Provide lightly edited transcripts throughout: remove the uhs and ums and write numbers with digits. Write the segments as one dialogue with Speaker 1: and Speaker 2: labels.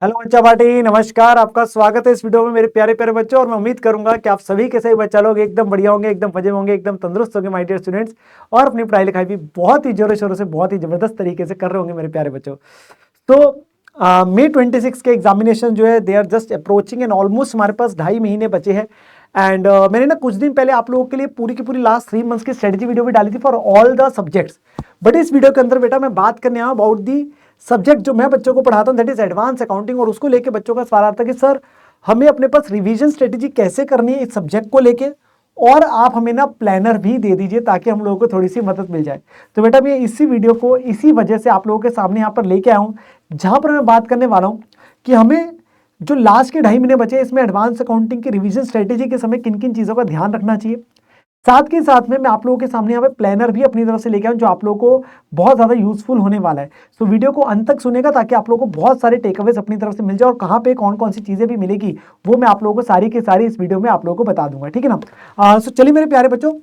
Speaker 1: Hello बच्चा party, नमस्कार। आपका स्वागत है इस वीडियो में मेरे प्यारे प्यारे बच्चों। और मैं उम्मीद करूंगा कि आप सभी के सभी बच्चा लोग एकदम बढ़िया होंगे, एकदम मजे होंगे, एकदम तंदुरुस्त होंगे माय डियर स्टूडेंट्स। और अपनी पढ़ाई लिखाई भी बहुत ही जोरों शोरों से, बहुत ही जबरदस्त तरीके से कर रहे होंगे मेरे प्यारे बच्चों। तो May 26 के एग्जामिनेशन जो है they are just approaching and almost हमारे पास 2.5 महीने बचे हैं। एंड मैंने ना कुछ दिन पहले आप लोगों के लिए पूरी की पूरी लास्ट 3 मंथ्स की स्ट्रेटेजी वीडियो भी डाली थी for all the subjects. But इस वीडियो के अंदर बेटा मैं बात करने आया अबाउट दी सब्जेक्ट जो मैं बच्चों को पढ़ाता हूँ, दैट इज एडवांस अकाउंटिंग। और उसको लेके बच्चों का सवाल आता है कि सर हमें अपने पास रिवीजन स्ट्रेटेजी कैसे करनी है इस सब्जेक्ट को लेके, और आप हमें ना प्लानर भी दे दीजिए ताकि हम लोगों को थोड़ी सी मदद मिल जाए। तो बेटा मैं इसी वीडियो को इसी वजह से आप लोगों के सामने यहाँ पर लेके आया हूँ, जहां पर मैं बात करने वाला हूँ कि हमें जो लास्ट के 2.5 महीने बचे इसमें एडवांस अकाउंटिंग की रिवीजन स्ट्रेटेजी के समय किन किन चीजों का ध्यान रखना चाहिए। साथ के साथ में मैं आप लोगों के सामने यहाँ पे प्लानर भी अपनी तरफ से लेके आऊँ जो आप लोगों को बहुत ज्यादा यूजफुल होने वाला है। सो वीडियो को अंत तक सुनेगा ताकि आप लोगों को बहुत सारे टेकअवेज अपनी तरफ से मिल जाए, और कहाँ पे कौन कौन सी चीजें भी मिलेगी वो मैं आप लोगों को सारी की सारी इस वीडियो में आप लोगों को बता दूंगा, ठीक है ना। सो चलिए मेरे प्यारे बच्चों,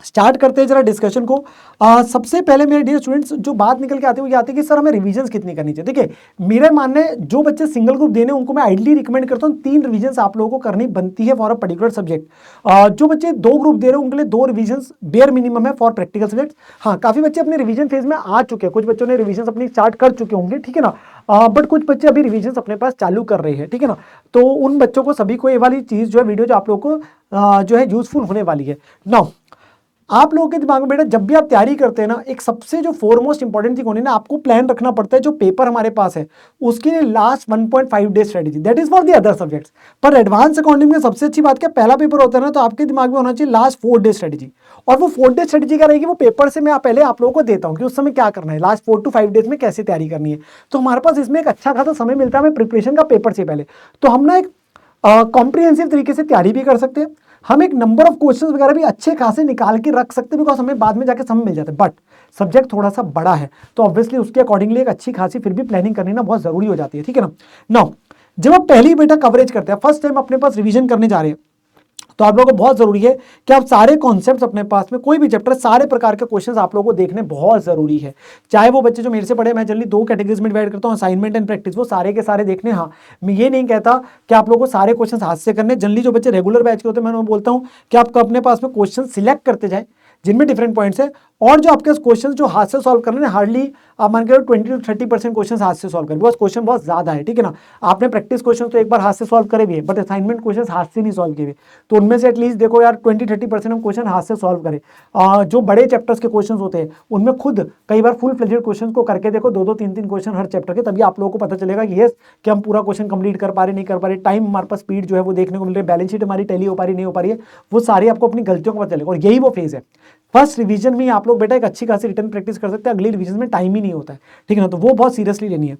Speaker 1: स्टार्ट करते हैं जरा डिस्कशन को। सबसे पहले मेरे डियर स्टूडेंट्स जो बात निकल के आती है वो ये आती है कि सर हमें रिवीजन कितनी करनी चाहिए। देखिए मेरे मानने जो बच्चे सिंगल ग्रुप देने उनको मैं आइडली रिकमेंड करता हूँ 3 रिवीजन आप लोगों को करनी बनती है फॉर अ पर्टिकुलर सब्जेक्ट। जो बच्चे 2 ग्रुप दे रहे हैं उनके लिए 2 रिवीजन बेयर मिनिमम है फॉर प्रैक्टिकल सब्जेक्ट। हाँ, काफी बच्चे अपने रिवीजन फेज में आ चुके हैं, कुछ बच्चों ने रिवीजन अपनी स्टार्ट कर चुके होंगे, ठीक है ना। बट कुछ बच्चे अभी रिवीजन अपने पास चालू कर रहे हैं, ठीक है ना। तो उन बच्चों को सभी को ये वाली चीज जो है वीडियो जो आप लोगों को जो है यूजफुल होने वाली है। नाउ आप लोगों के दिमाग में बेटा जब भी आप तैयारी करते हैं ना, एक सबसे जो फोरमोस्ट इंपॉर्टेंट चीज होनी ना, आपको प्लान रखना पड़ता है जो पेपर हमारे पास है उसके लिए last 1.5 day strategy, that is for the other subjects. पर एडवांस अकाउंटिंग में सबसे अच्छी बात क्या, पहला पेपर होता है ना, तो आपके दिमाग में होना चाहिए लास्ट 4 डे स्ट्रेटेजी। और वो 4 डे स्ट्रेटेजी क्या रहेगी, वो पेपर से मैं पहले आप लोगों को देता हूँ कि उस समय क्या करना है, लास्ट 4 to 5 डेज में कैसे तैयारी करनी है। तो हमारे पास इसमें एक अच्छा खासा समय मिलता है हमें प्रिपरेशन का पेपर से पहले। तो हम ना एक कॉम्प्रिहेंसिव तरीके से तैयारी भी कर सकते हैं, हम एक नंबर ऑफ क्वेश्चंस वगैरह भी अच्छे खासे निकाल के रख सकते हैं, बिकॉज हमें बाद में जाके समझ मिल जाता है। बट सब्जेक्ट थोड़ा सा बड़ा है तो ऑब्वियसली उसके अकॉर्डिंगली एक अच्छी खासी फिर भी प्लानिंग करनी ना बहुत जरूरी हो जाती है, ठीक है ना। नाउ जब आप पहली बेटा कवरेज करते हैं, फर्स्ट टाइम अपने पास रिवीजन करने जा रहे हैं, तो आप लोगों को बहुत जरूरी है कि आप सारे कॉन्सेप्ट्स अपने पास में, कोई भी चैप्टर सारे प्रकार के क्वेश्चंस आप लोगों को देखने बहुत जरूरी है। चाहे वो बच्चे जो मेरे से पढ़े, मैं जनरली 2 कैटेगरीज में डिवाइड करता हूँ, असाइनमेंट एंड प्रैक्टिस, वो सारे के सारे देखने। हाँ, मैं ये नहीं कहता कि आप लोगों को सारे क्वेश्चन हाथ से करने। जनरली जो बच्चे रेगुलर बैच के होते हैं मैं उन्हें बोलता हूँ कि आप अपने पास में क्वेश्चन सिलेक्ट करते जाए जिनमें डिफरेंट पॉइंट्स है, और जो आपके क्वेश्चन जो हाथ से सॉल्व करने हार्डली आप मान के 20 to 30% क्वेश्चन हाथ से सॉल्व करें, बिकॉज क्वेश्चन बहुत ज्यादा है, ठीक है ना। आपने प्रैक्टिस क्वेश्चन तो एक बार हाथ से सॉल्व करे भी है, बट असाइनमेंट क्वेश्चन हाथ से नहीं सॉल्व किए, तो उनमें से एटलीस्ट देखो यार 20-30% हम क्वेश्चन हाथ से सॉल्व करें। जो बड़े चैप्टर्स के क्वेश्चन होते हैं उनमें खुद कई बार फुल फ्लेजेड क्वेश्चन को करके देखो, 2-3 क्वेश्चन हर चैप्टर के, तभी आप लोगों को पता चलेगा कि यस कि हम पूरा क्वेश्चन कंप्लीट कर पा रहे नहीं कर पा रहे, टाइम हमारे पास स्पीड जो है वो देखने को मिल रही है, बैलेंस शीट हमारी टैली हो पा रही नहीं हो पा रही है, वो सारी आपको अपनी गलतियों को पता चलेगा। और यही वो फेज है, फर्स्ट रिवीजन में आप लोग बेटा एक अच्छी खासी रिटर्न प्रैक्टिस कर सकते हैं, अगली रिवीजन में टाइम ही नहीं होता है, ठीक है ना। तो वो बहुत सीरियसली लेनी है।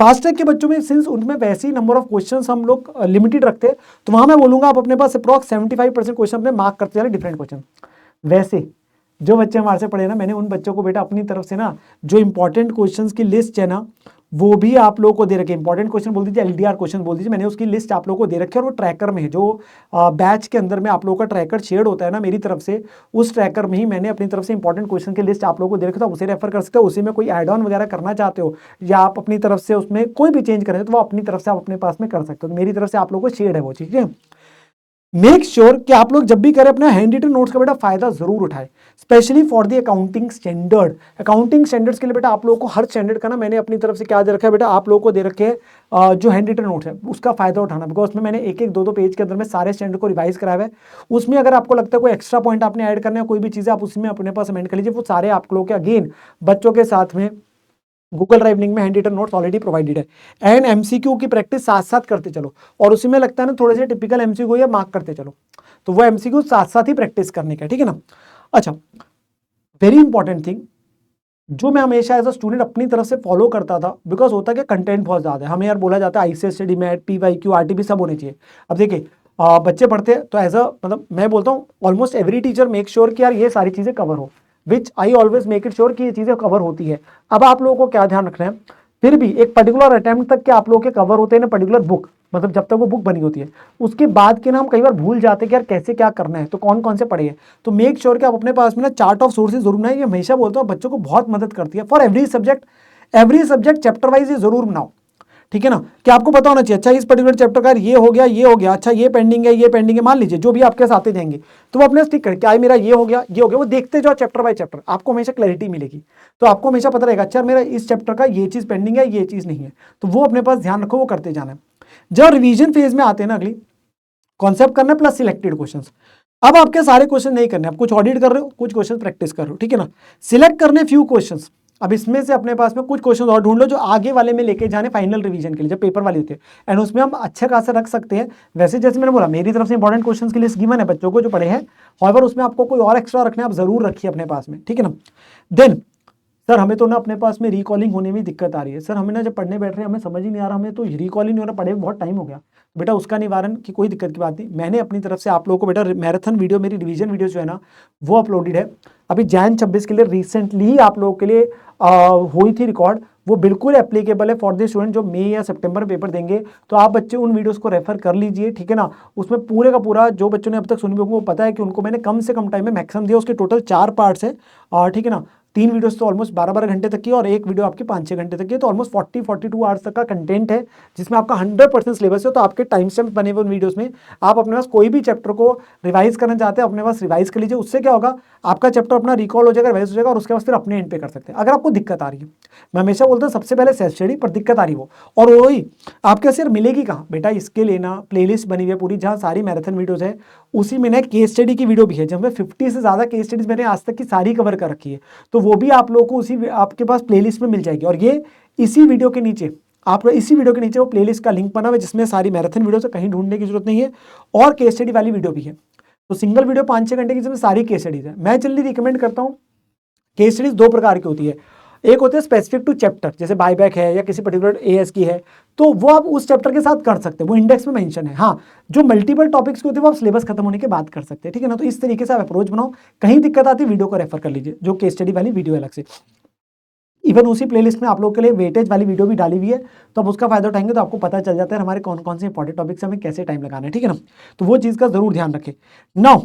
Speaker 1: फास्ट ट्रैक के बच्चों में सिंस उनमें वैसे ही नंबर ऑफ क्वेश्चंस हम लोग लिमिटेड रखते हैं, तो वहां मैं बोलूंगा आप अपने पास अप्रॉक्स 75% क्वेश्चन अपने मार्क करते जा रहे डिफरेंट क्वेश्चन। वैसे जो बच्चे हमारे से पढ़े ना, मैंने उन बच्चों को बेटा अपनी तरफ से ना जो इंपॉर्टेंट क्वेश्चंस की लिस्ट है ना वो भी आप लोगों को दे रखे, इंपॉर्टेंट क्वेश्चन बोल दीजिए, एलडीआर क्वेश्चन बोल दीजिए, मैंने उसकी लिस्ट आप लोगों को दे रखी है। और वो ट्रैकर में है जो बैच के अंदर में आप लोगों का ट्रैकर शेयर होता है ना मेरी तरफ से, उस ट्रैकर में ही मैंने अपनी तरफ से इंपॉर्टेंट क्वेश्चन की लिस्ट आप लोगों को दे रखा था, उसे रेफर कर सकते हो। उसी में कोई एड ऑन वगैरह करना चाहते हो या आप अपनी तरफ से उसमें कोई भी चेंज करें तो वो अपनी तरफ से आप अपने पास में कर सकते हो, तो मेरी तरफ से आप लोगों को शेयर है वो चीज, ठीक है। मेक श्योर कि आप लोग जब भी करें अपना हैंड रिटन नोट्स का बेटा फायदा जरूर उठाए, specially for the accounting standard. Accounting standards के लिए बेटा आप लोगों को हर स्टैंडर्ड का ना मैंने अपनी तरफ से क्या दे रखा है बेटा, आप लोगों को दे रखे हैं जो हैंड रिटन नोट्स है उसका फायदा उठाना, बिकॉज उसमें मैंने 1-1, 2-2 पेज के अंदर में सारे स्टैंडर्ड को रिवाइज कराया है। उसमें अगर आपको लगता है कोई एक्स्ट्रा पॉइंट आपने ऐड करना है, कोई भी चीजें आप उसमें अपने पास अमेंड कर लीजिए, वो सारे आप लोगों के अगेन बच्चों के साथ में गूगल ड्राइव लिंक में hand written notes already provided है। एंड एमसीक्यू की प्रैक्टिस साथ साथ करते चलो, और उसी में लगता है ना थोड़े से टिपिकल एमसीक्यू या मार्क करते चलो, तो वो एमसीक्यू साथ साथ ही प्रैक्टिस करने का, ठीक है ना। अच्छा, वेरी इंपॉर्टेंट थिंग जो मैं हमेशा एज अ स्टूडेंट अपनी तरफ से फॉलो करता था, बिकॉज होता है कि कंटेंट बहुत ज्यादा है, हमें यार बोला जाता है ICS study mat PYQ RTP सब होने चाहिए। अब देखिए बच्चे पढ़ते हैं तो एज अ मतलब मैं बोलता हूँ almost every teacher make sure कि यार ये सारी चीजें कवर हो, which I always make it sure कि ये चीजें कवर होती है। अब आप लोगों को क्या ध्यान रखना है, फिर भी एक पर्टिकुलर अटेम्प्ट तक के आप लोगों के कवर होते हैं ना, पर्टिकुलर बुक, मतलब जब तक वो बुक बनी होती है, उसके बाद के ना हम कई बार भूल जाते हैं कि यार कैसे क्या करना है, तो कौन कौन से पढ़े हैं। तो मेक श्योर कि आप अपने पास में ना चार्ट ऑफ सोर्सेज जरूर बनाए, ये हमेशा बोलता हूँ बच्चों को बहुत मदद करती है for every subject chapter wise ये जरूर बनाओ, ठीक है ना, कि आपको पता होना चाहिए अच्छा इस पर्टिकुलर चैप्टर का ये हो गया, अच्छा ये पेंडिंग है, मान लीजिए जो भी आपके साथ आते जाएंगे, तो वो अपने ठीक कर क्या मेरा ये हो गया, वो देखते जाओ चैप्टर बाय चैप्टर, आपको हमेशा क्लैरिटी मिलेगी। तो आपको हमेशा पता रहेगा अच्छा मेरा इस चैप्टर का ये चीज पेंडिंग है, ये चीज नहीं है, तो वो अपने पास ध्यान रखो, वो करते जाना है। जब रिवीजन फेज में आते हैं ना, अगली कॉन्सेप्ट करना प्लस सिलेक्टेड क्वेश्चंस। अब आपके सारे क्वेश्चन नहीं करने, आप कुछ ऑडिट कर रहे हो, कुछ क्वेश्चन प्रैक्टिस कर रहे हो, ठीक है ना। सिलेक्ट करने फ्यू क्वेश्चंस, अब इसमें से अपने पास में कुछ क्वेश्चन और ढूंढ लो जो आगे वाले में लेके जाने फाइनल रिवीजन के लिए, जब पेपर वाले होते हैं, एंड उसमें हम अच्छा खासा रख सकते हैं। वैसे जैसे मैंने बोला मेरी तरफ से इंपॉर्टेंट क्वेश्चंस की लिस्ट गिवन है बच्चों को जो पढ़े हैं, हाउएवर उसमें आपको कोई और एक्स्ट्रा रखना है, आप जरूर रखिए अपने पास में, ठीक है ना। देन सर हमें तो ना अपने पास में रिकॉलिंग होने में दिक्कत आ रही है, सर हमें ना जब पढ़ने बैठ रहे हैं हमें समझ ही नहीं आ रहा, हमें तो रिकॉलिंग नहीं हो रहा, पढ़े बहुत टाइम हो गया। बेटा उसका निवारण की कोई दिक्कत की बात नहीं, मैंने अपनी तरफ से आप लोगों को बेटा मैराथन वीडियो, मेरी रिवीजन वीडियो जो है ना वो अपलोडेड है अभी जैन 26 के लिए, रिसेंटली ही आप लोगों के लिए हुई थी रिकॉर्ड, वो बिल्कुल एप्लीकेबल है फॉर द स्टूडेंट जो मई या सितंबर में पेपर देंगे। तो आप बच्चे उन वीडियोस को रेफर कर लीजिए, ठीक है ना। उसमें पूरे का पूरा जो बच्चों ने अब तक सुनी होगी वो पता है कि उनको मैंने कम से कम टाइम में मैक्सिमम दिया, उसके टोटल 4 पार्ट्स है, ठीक है ना। 3 वीडियोस तो ऑलमोस्ट 12-12 घंटे तक की, और एक वीडियो आपकी 5-6 घंटे तक की, तो ऑलमोस्ट 40-42 आवर्स तक का कंटेंट है जिसमें आपका 100% सिलेबस है। तो आपके टाइम स्टैम्प बने हुए उन वीडियोस में, आप अपने पास कोई भी चैप्टर को रिवाइज करना चाहते हैं अपने पास रिवाइज कर लीजिए, उससे क्या होगा आपका चैप्टर अपना रिकॉल हो जाएगा, रिवाइज हो जाएगा, और उसके बाद फिर अपने एंड पे कर सकते हैं। अगर आपको दिक्कत आ रही है, मैं हमेशा बोलता हूँ सबसे पहले सेल्फ स्टडी पर दिक्कत आ रही हो, और वही आपके सिर्फ मिलेगी कहाँ बेटा, इसके लिए ना प्लेलिस्ट बनी हुई है पूरी जहाँ सारी मैराथन वीडियोस है, उसी में ना केस स्टडी की वीडियो भी है जिसमें 50 से ज़्यादा केस स्टडीज मैंने आज तक की सारी कवर कर रखी है, तो वो भी आप लोगों को उसी आपके पास प्लेलिस्ट में मिल जाएगी। और ये इसी वीडियो के नीचे आप इसी वीडियो के नीचे वो प्लेलिस्ट का लिंक बना हुआ है जिसमें सारी मैराथन वीडियो से कहीं ढूंढने की जरूरत नहीं है, और केस स्टडी वाली वीडियो भी है। तो सिंगल वीडियो 5-6 घंटे की जिसमें सारी केस स्टडीज है। मैं जल्दी रिकमेंड करता हूँ, केस स्टडीज 2 प्रकार की होती है, एक होते हैं स्पेसिफिक टू चैप्टर, जैसे बायबैक है या किसी पर्टिकुलर एएस की है, तो वो आप उस चैप्टर के साथ कर सकते हैं, वो इंडेक्स में मेंशन है। हाँ, जो मल्टीपल टॉपिक्स के होते हैं वो आप सिलेबस खत्म होने के बाद कर सकते हैं, ठीक है ना। तो इस तरीके से आप अप्रोच बनाओ, कहीं दिक्कत आती है वीडियो को रेफर कर लीजिए, जो केस स्टडी वाली वीडियो अलग से, इवन उसी प्लेलिस्ट में आप लोगों के लिए वेटेज वाली वीडियो भी डाली हुई है, तो आप उसका फायदा उठाएंगे तो आपको पता चल जाता है हमारे कौन कौन से इंपॉर्टेंट टॉपिक्स हमें कैसे टाइम लगाना है, ठीक है ना। तो वो चीज़ का जरूर ध्यान रखें। नाउ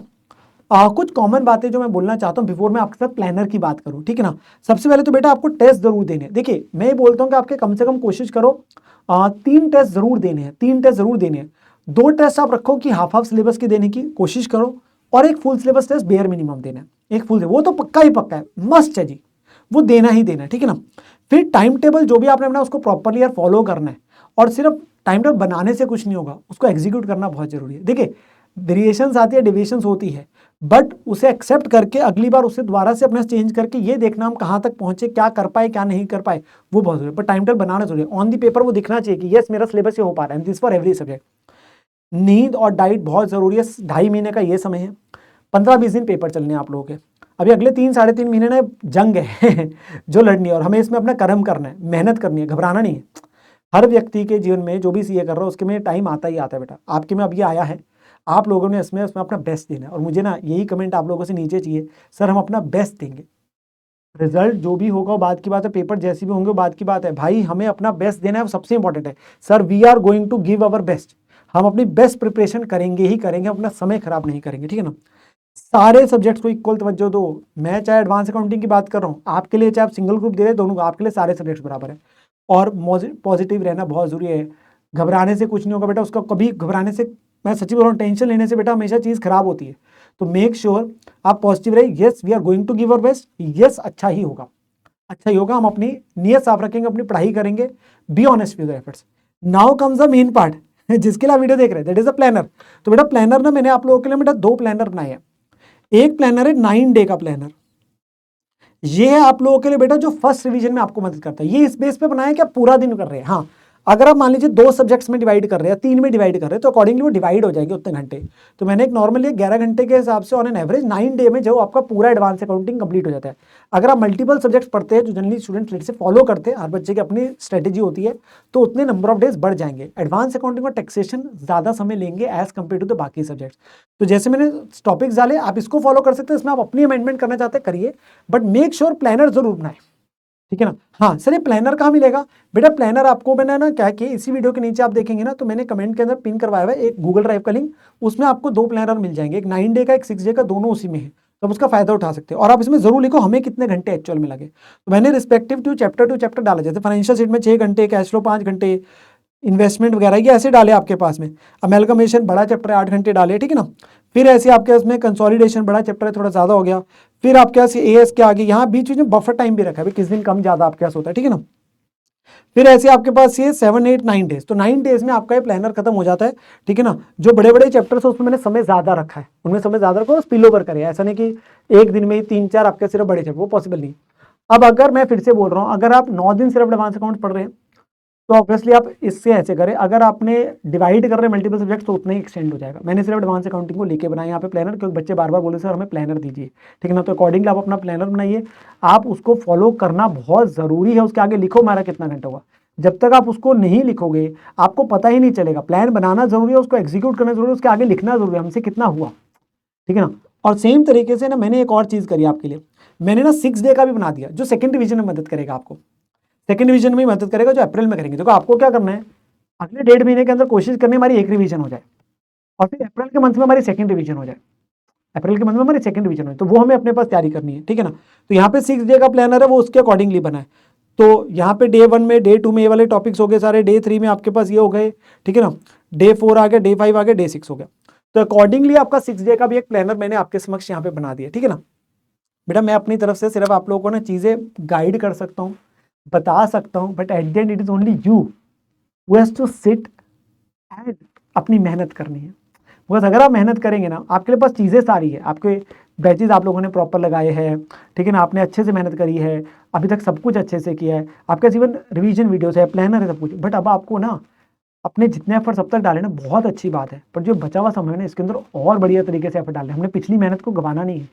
Speaker 1: कुछ कॉमन बातें जो मैं बोलना चाहता हूँ बिफोर मैं आपके साथ प्लानर की बात करूँ, ठीक है ना। सबसे पहले तो बेटा आपको टेस्ट जरूर देने हैं। देखिए मैं ये बोलता हूँ कि आपके कम से कम कोशिश करो 3 टेस्ट जरूर देने हैं, 3 टेस्ट जरूर देने हैं। 2 टेस्ट आप रखो कि हाफ सिलेबस के देने की कोशिश करो, और एक full syllabus test bare minimum देना है, एक फुल, वो तो पक्का ही पक्का है, मस्ट है जी, वो देना ही देना है, ठीक है ना। फिर टाइम टेबल जो भी आपने अपना उसको प्रॉपरली यार फॉलो करना है, और सिर्फ टाइम टेबल बनाने से कुछ नहीं होगा, उसको एग्जीक्यूट करना बहुत जरूरी है। देखिए वेरिएशंस आती है, डेविएशंस होती है, बट उसे एक्सेप्ट करके अगली बार उसे दोबारा से अपना चेंज करके ये देखना हम कहाँ तक पहुंचे, क्या कर पाए क्या नहीं कर पाए, वो बहुत जरूरी है। पर टाइम टेबल बनाना जरूरी है, ऑन दी पेपर वो दिखना चाहिए कि यस मेरा सिलेबस ये हो पा रहा है, दिस फॉर एवरी सब्जेक्ट। नींद और डाइट बहुत जरूरी है, 2.5 महीने का ये समय है, 15-20 दिन पेपर चलने हैं आप लोगों के, अभी अगले 3-3.5 महीने ना जंग है जो लड़नी है, और हमें इसमें अपना कर्म करना है, मेहनत करनी है, घबराना नहीं है। हर व्यक्ति के जीवन में जो भी सीए कर रहा है उसके में टाइम आता ही आता है बेटा, आपके में अब ये आया है, आप लोगों ने इसमें अपना बेस्ट देना है। और मुझे ना यही कमेंट आप लोगों से नीचे चाहिए, सर हम अपना बेस्ट देंगे, रिजल्ट जो भी होगा वो बात की बात है, पेपर जैसे भी होंगे वो बात की बात है, भाई हमें अपना बेस्ट देना है, वो सबसे इंपॉर्टेंट है। Sir we are going to give our best, हम अपनी बेस्ट प्रिपरेशन करेंगे ही करेंगे, अपना समय खराब नहीं करेंगे, ठीक है ना। सारे सब्जेक्ट्स को इक्वल तवज्जो दो, मैं चाहे एडवांस अकाउंटिंग की बात कर रहा हूँ आपके लिए, चाहे आप सिंगल ग्रुप दे रहे दोनों को, आपके लिए सारे सब्जेक्ट्स बराबर है। और पॉजिटिव रहना बहुत जरूरी है, घबराने से कुछ नहीं होगा बेटा, उसका कभी घबराने से, मैं सच्ची बोल रहा हूँ, टेंशन लेने से बेटा हमेशा चीज़ खराब होती है। तो मेक श्योर आप पॉजिटिव रहे, yes we are going to give our best, yes अच्छा ही होगा, अच्छा ही होगा, हम अपनी नीयत साफ रखेंगे, अपनी पढ़ाई करेंगे, be honest with efforts. Now comes the main part जिसके लिए आप वीडियो देख रहे हैं, दैट इज अ प्लानर। तो बेटा प्लानर ना मैंने आप लोगों के लिए बेटा 2 प्लानर बनाए हैं। एक प्लानर है 9 डे का प्लानर, ये है आप लोगों के लिए बेटा जो फर्स्ट रिवीजन में आपको मदद करता है। ये इस बेस पे बनाया कि आप पूरा दिन कर रहे हैं, हाँ अगर आप मान लीजिए 2 सब्जेक्ट्स में डिवाइड कर रहे हैं, 3 में डिवाइड कर रहे हैं, तो अकॉर्डिंगली वो डिवाइड हो जाएंगे उतने घंटे। तो मैंने एक नॉर्मली 11 घंटे के हिसाब से ऑन एन एवरेज 9 डे में जो आपका पूरा एडवांस अकाउंटिंग कंप्लीट हो जाता है। अगर आप मल्टीपल सब्जेक्ट्स पढ़ते हैं जो जनरली स्टूडेंट लेट से फॉलो करते हैं, हर बच्चे की अपनी स्ट्रेटेजी होती है, तो उतने नंबर ऑफ डेज बढ़ जाएंगे। एडवांस अकाउंटिंग और टैक्सेशन ज़्यादा समय लेंगे एज कम्पेयर टू द बाकी सब्जेक्ट्स। तो जैसे मैंने टॉपिक्स डाले आप इसको फॉलो कर सकते हैं, इसमें आप अपनी अमेंडमेंट करना चाहते हैं करिए, बट मेक श्योर प्लानर जरूर बनाए, ठीक है ना। हाँ सर ये प्लानर कहाँ मिलेगा बेटा, प्लानर आपको मैंने ना क्या कि इसी वीडियो के नीचे आप देखेंगे ना, तो मैंने कमेंट के अंदर पिन करवाया हुआ है एक गूगल ड्राइव का लिंक, उसमें आपको 2 प्लानर मिल जाएंगे, एक 9 डे का एक 6 डे का, दोनों उसी में है, तो आप उसका फायदा उठा सकते हैं। और आप इसमें जरूर लिखो हमें कितने घंटे एक्चुअल में लगे, तो मैंने रिस्पेक्टिव टू चैप्टर डाला, जैसे फाइनेंशियल शीट में 6 घंटे, कैश फ्लो 5 घंटे, इन्वेस्टमेंट वगैरह ये ऐसे डाले आपके पास में। अमेलगमेशन बड़ा चैप्टर है, 8 घंटे डाले, ठीक है ना। फिर ऐसे आपके पास में कंसोलिडेशन बड़ा चैप्टर है, थोड़ा ज़्यादा हो गया। फिर आपके पास एएस के आगे यहाँ बीच में बफर टाइम भी रखा है, किस दिन कम ज़्यादा आपके पास होता है, ठीक है ना। फिर ऐसे आपके पास ये 7, 8, 9 डेज, तो 9 डेज में आपका ये प्लानर खत्म हो जाता है, ठीक है ना। जो बड़े बड़े चैप्टर्स है उसमें मैंने समय ज़्यादा रखा है, उनमें समय ज़्यादा रखा, स्पिल ओवर करे, ऐसा नहीं कि एक दिन में ही 3-4 आपके सिर्फ बड़े चैप्टर, वो पॉसिबल नहीं। अब अगर मैं फिर से बोल रहा हूँ, अगर आप 9 दिन सिर्फ एडवांस अकाउंट पढ़ रहे हैं तो ऑब्वियसली आप इससे ऐसे करें, अगर आपने डिवाइड कर रहे हैं मल्टीपल सब्जेक्ट तो उतना ही एक्सटेंड हो जाएगा। मैंने सिर्फ एडवांस अकाउंटिंग को लेके बनाया यहाँ पे प्लानर, क्योंकि बच्चे बार बार बोले सर हमें प्लानर दीजिए, ठीक है ना। तो अकॉर्डिंगली आप अपना प्लानर बनाइए, आप उसको फॉलो करना बहुत ज़रूरी है। उसके आगे लिखो हमारा कितना घंटा हुआ, जब तक आप उसको नहीं लिखोगे आपको पता ही नहीं चलेगा। प्लान बनाना जरूरी है, उसको एग्जीक्यूट करना जरूरी है, उसके आगे लिखना जरूरी है, हमसे कितना हुआ, ठीक है ना। और सेम तरीके से ना मैंने एक और चीज़ करी आपके लिए, मैंने ना 6 डे का भी बना दिया, जो सेकंड डिवीजन में मदद करेगा आपको, सेकंड डिवीजन में मदद करेगा, जो अप्रैल में करेंगे। देखो आपको क्या करना है, अगले 1.5 महीने के अंदर कोशिश करनी है हमारी एक रिवीजन हो जाए, और फिर अप्रैल के मंथ में हमारी सेकंड रिवीजन हो जाए, अप्रैल के मंथ में हमारी सेकंड रिवीजन हो जाए, तो वो हमें अपने पास तैयारी करनी है, ठीक है ना। तो यहाँ पे 6 डे का प्लानर है, वो उसके अकॉर्डिंगली बना है। तो यहाँ पे डे 1 में, डे 2 में ये वाले टॉपिक्स हो गए सारे, डे 3 में आपके पास ये हो गए, ठीक है ना, डे 4 आ गया, डे 5 आ गया, डे 6 हो गया। तो अकॉर्डिंगली आपका 6 डे का भी एक प्लानर मैंने आपके समक्ष यहाँ पे बना दिया, ठीक है ना। बेटा मैं अपनी तरफ से सिर्फ आप लोगों को ना चीज़ें गाइड कर सकता हूँ, बता सकता हूँ, but at the end it is only you who has to sit and अपनी मेहनत करनी है। बिकॉज अगर आप मेहनत करेंगे ना, आपके पास चीज़ें सारी है, आपके बैचेज आप लोगों ने प्रॉपर लगाए हैं, ठीक है ना, आपने अच्छे से मेहनत करी है, अभी तक सब कुछ अच्छे से किया है, आपके इवन रिवीजन वीडियोस है, प्लानर है, सब कुछ। बट अब आपको ना अपने जितने एफर्ट्स अब तक डाले ना, बहुत अच्छी बात है, पर जो बचा हुआ समय है ना इसके अंदर और बढ़िया तरीके से एफर्ट डालने। हमने पिछली मेहनत को गंवाना नहीं है।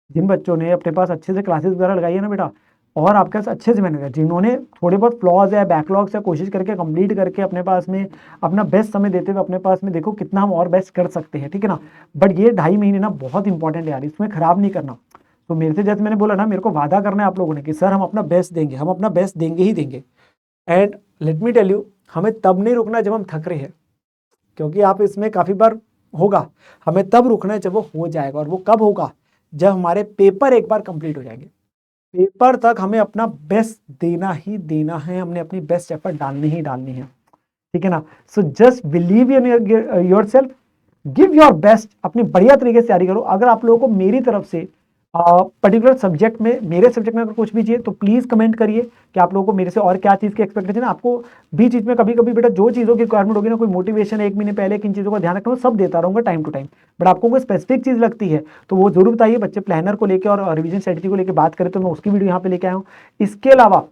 Speaker 1: जिन बच्चों ने अपने पास अच्छे से क्लासेस वगैरह लगाई है ना बेटा, और आपके पास अच्छे से मेहनत है, जिन्होंने थोड़े बहुत फ्लॉज है, बैकलॉग्स है, कोशिश करके कंप्लीट करके अपने पास में अपना बेस्ट समय देते हुए अपने पास में देखो कितना हम और बेस्ट कर सकते हैं, ठीक है ना। बट ये 2.5 महीने ना बहुत इंपॉर्टेंट है यार, इसमें खराब नहीं करना। तो मेरे से जैसे मैंने बोला ना, मेरे को वादा करना है आप लोगों ने कि सर हम अपना बेस्ट देंगे, हम अपना बेस्ट देंगे ही देंगे। And let me tell you, हमें तब नहीं रुकना जब हम थक रहे हैं, क्योंकि आप इसमें काफ़ी बार होगा, हमें तब रुकना है जब वो हो जाएगा। और वो कब होगा, जब हमारे पेपर एक बार कंप्लीट हो जाएंगे। पेपर तक हमें अपना बेस्ट देना ही देना है, हमने अपनी बेस्ट एफर्ट डालनी ही डालनी है, ठीक है ना। So just believe in yourself, give your best, अपनी बढ़िया तरीके से तैयारी करो। अगर आप लोगों को मेरी तरफ से पर्टिकुलर सब्जेक्ट में, मेरे सब्जेक्ट में अगर कुछ भी चाहिए तो प्लीज़ कमेंट करिए कि आप लोगों को मेरे से और क्या चीज़ की एक्सपेक्टेशन है। आपको भी चीज़ में कभी कभी बेटा जो चीज़ों की रिक्वायरमेंट होगी ना, कोई मोटिवेशन 1 महीने पहले किन चीज़ों का ध्यान रखना, सब देता रहूँगा टाइम टू टाइम। बट आपको कोई स्पेसिफिक चीज़ लगती है तो वो जरूर बताइए। बच्चे प्लानर को लेकर और रिवीजन स्ट्रेटजी को लेकर बात करें तो मैं उसकी वीडियो यहाँ पे लेके आया हूँ। इसके अलावा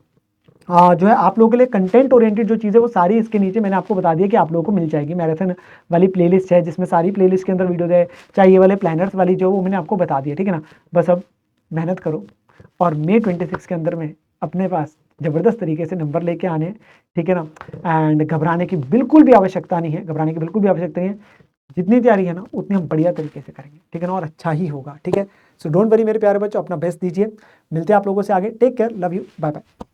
Speaker 1: जो है आप लोगों के लिए कंटेंट ओरिएंटेड जो चीज़ें वो सारी इसके नीचे मैंने आपको बता दिया कि आप लोगों को मिल जाएगी। मैराथन वाली प्लेलिस्ट है जिसमें सारी प्लेलिस्ट के अंदर वीडियो है, चाहे ये वाले प्लानर्स वाली जो वो मैंने आपको बता दिया, ठीक है ना। बस अब मेहनत करो और May 26 के अंदर में अपने पास ज़बरदस्त तरीके से नंबर लेके आने, ठीक है ना। एंड घबराने की बिल्कुल भी आवश्यकता नहीं है, घबराने की बिल्कुल भी आवश्यकता नहीं है। जितनी तैयारी है ना उतनी हम बढ़िया तरीके से करेंगे, ठीक है ना, और अच्छा ही होगा, ठीक है। सो डोंट वरी मेरे प्यारे बच्चों, अपना बेस्ट दीजिए। मिलते हैं आप लोगों से आगे। Take care, love you, bye bye.